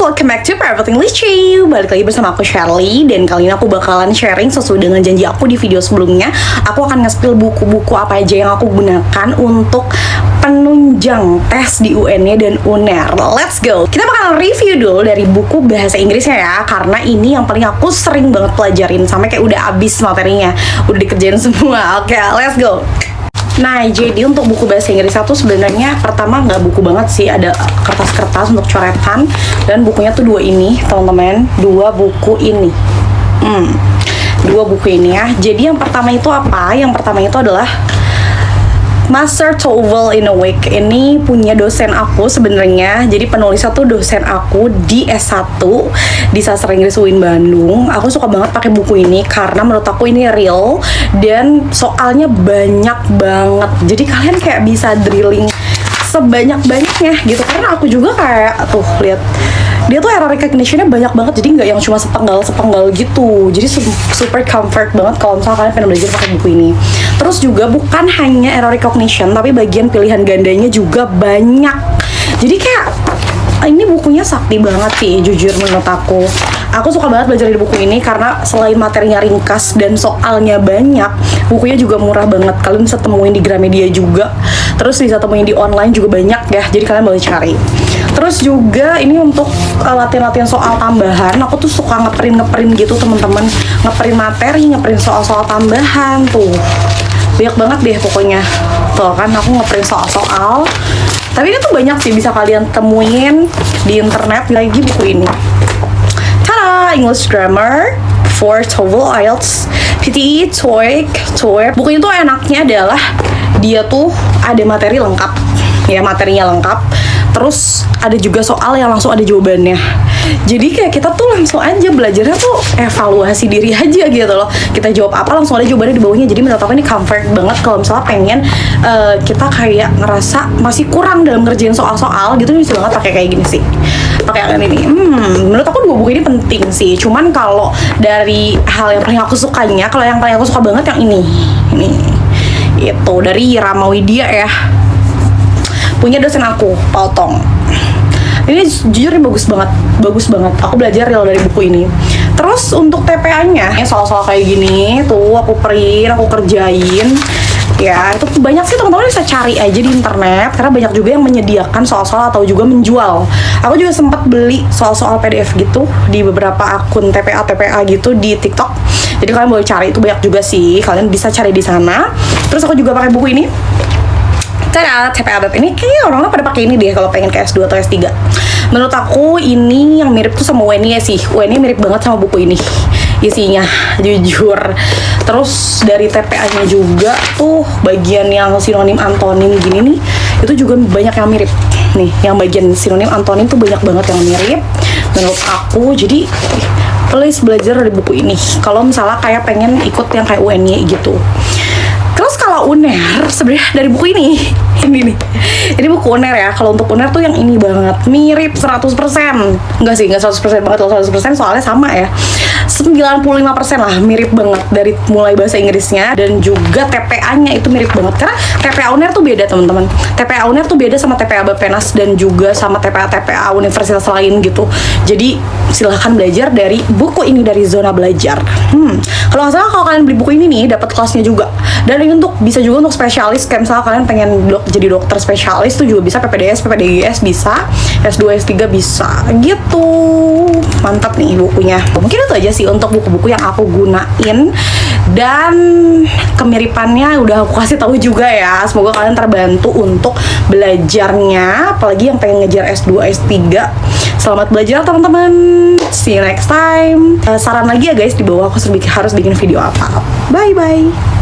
welcome back to Private English Chill. Balik lagi bersama aku Shirley. Dan kali ini aku bakalan sharing sesuai dengan janji aku di video sebelumnya. Aku akan nge-spill buku-buku apa aja yang aku gunakan untuk penunjang tes di UN-nya dan UNER. Let's go. Kita bakal review dulu dari buku bahasa Inggrisnya ya, karena ini yang paling aku sering banget pelajarin sampai kayak udah abis materinya, udah dikerjain semua. Oke, let's go. Nah, jadi untuk buku bahasa Inggris itu sebenarnya pertama nggak buku banget sih, ada kertas-kertas untuk coretan, dan bukunya tuh dua ini, teman-teman, dua buku ini ya. Jadi yang pertama itu apa? Yang pertama itu adalah Master TOEFL in a Week. Ini punya dosen aku sebenarnya. Jadi penulisnya tuh dosen aku di S1 di Sastra Inggris UIN Bandung. Aku suka banget pakai buku ini karena menurut aku ini real dan soalnya banyak banget. Jadi kalian kayak bisa drilling sebanyak-banyaknya gitu. Karena aku juga kayak tuh lihat, dia tuh error recognition-nya banyak banget, jadi nggak yang cuma sepenggal gitu. Jadi super comfort banget kalau misalnya kalian pengen belajar pakai buku ini. Terus juga bukan hanya error recognition, tapi bagian pilihan gandanya juga banyak. Jadi kayak ini bukunya sakti banget sih, jujur menurut aku. Aku suka banget belajar di buku ini karena selain materinya ringkas dan soalnya banyak, bukunya juga murah banget. Kalian bisa temuin di Gramedia juga, terus bisa temuin di online juga banyak ya, jadi kalian boleh cari. Terus juga ini untuk latihan-latihan soal tambahan. Aku tuh suka ngeprint gitu teman-teman, ngeprint materi, ngeprint soal-soal tambahan tuh. Banyak banget deh pokoknya. Tuh kan aku ngeprint soal-soal. Tapi ini tuh banyak sih, bisa kalian temuin di internet. Lagi buku ini, tada, English Grammar for TOEFL, IELTS, PTE, TOEIC. Buku ini tuh enaknya adalah dia tuh ada materi lengkap. Ya, materinya lengkap. Terus ada juga soal yang langsung ada jawabannya. Jadi kayak kita tuh langsung aja belajarnya tuh evaluasi diri aja gitu loh. Kita jawab apa langsung ada jawabannya di bawahnya. Jadi menurut aku ini comfort banget kalau misalnya pengen kita kayak ngerasa masih kurang dalam ngerjain soal-soal gitu, bisa banget pakai kayak gini sih. Pakai yang ini. Menurut aku dua buku ini penting sih. Cuman kalau dari hal yang paling aku sukanya, kalau yang paling aku suka banget yang ini. Itu dari Rama Widya ya. Punya dosen aku, Pak Otong. Ini jujur ini bagus banget. Aku belajar real dari buku ini. Terus untuk TPA-nya, soal-soal kayak gini tuh aku print, aku kerjain. Ya, itu banyak sih teman-teman, bisa cari aja di internet karena banyak juga yang menyediakan soal-soal atau juga menjual. Aku juga sempat beli soal-soal PDF gitu di beberapa akun TPA gitu di TikTok. Jadi kalian boleh cari, itu banyak juga sih. Kalian bisa cari di sana. Terus aku juga pakai buku ini. TPA Bab ini kayaknya orang-orang pada pakai ini deh kalau pengen ke S2 atau S3. Menurut aku ini yang mirip tuh sama UNY sih. UNY mirip banget sama buku ini isinya, jujur. Terus dari TPA-nya juga tuh bagian yang sinonim antonim gini nih, itu juga banyak yang mirip. Nih, yang bagian sinonim antonim tuh banyak banget yang mirip menurut aku. Jadi please belajar dari buku ini kalau misalnya kayak pengen ikut yang kayak UNY gitu. Terus kalau UNER sebenarnya dari buku ini nih. Ini buku UNER ya. Kalau untuk UNER tuh yang ini banget, mirip 100%. Enggak sih, enggak 100% banget. Kalau 100% soalnya sama ya. 95% lah, mirip banget dari mulai bahasa Inggrisnya dan juga TPA-nya itu mirip banget. Karena TPA UNER tuh beda, teman-teman. TPA UNER tuh beda sama TPA Bappenas dan juga sama TPA universitas lain gitu. Jadi silahkan belajar dari buku ini, dari Zona Belajar. Kalau nggak salah, kalau kalian beli buku ini nih, dapat kelasnya juga. Dan ini bisa juga untuk spesialis, kayak misalnya kalian pengen jadi dokter spesialis tuh juga bisa, PPDS, PPDGS bisa, S2, S3 bisa gitu. Mantap nih bukunya. Mungkin itu aja sih untuk buku-buku yang aku gunain, dan kemiripannya udah aku kasih tahu juga ya. Semoga kalian terbantu untuk belajarnya, apalagi yang pengen ngejar S2, S3. Selamat belajar teman-teman. See you next time. Saran lagi ya guys, di bawah aku harus bikin video apa. Bye bye.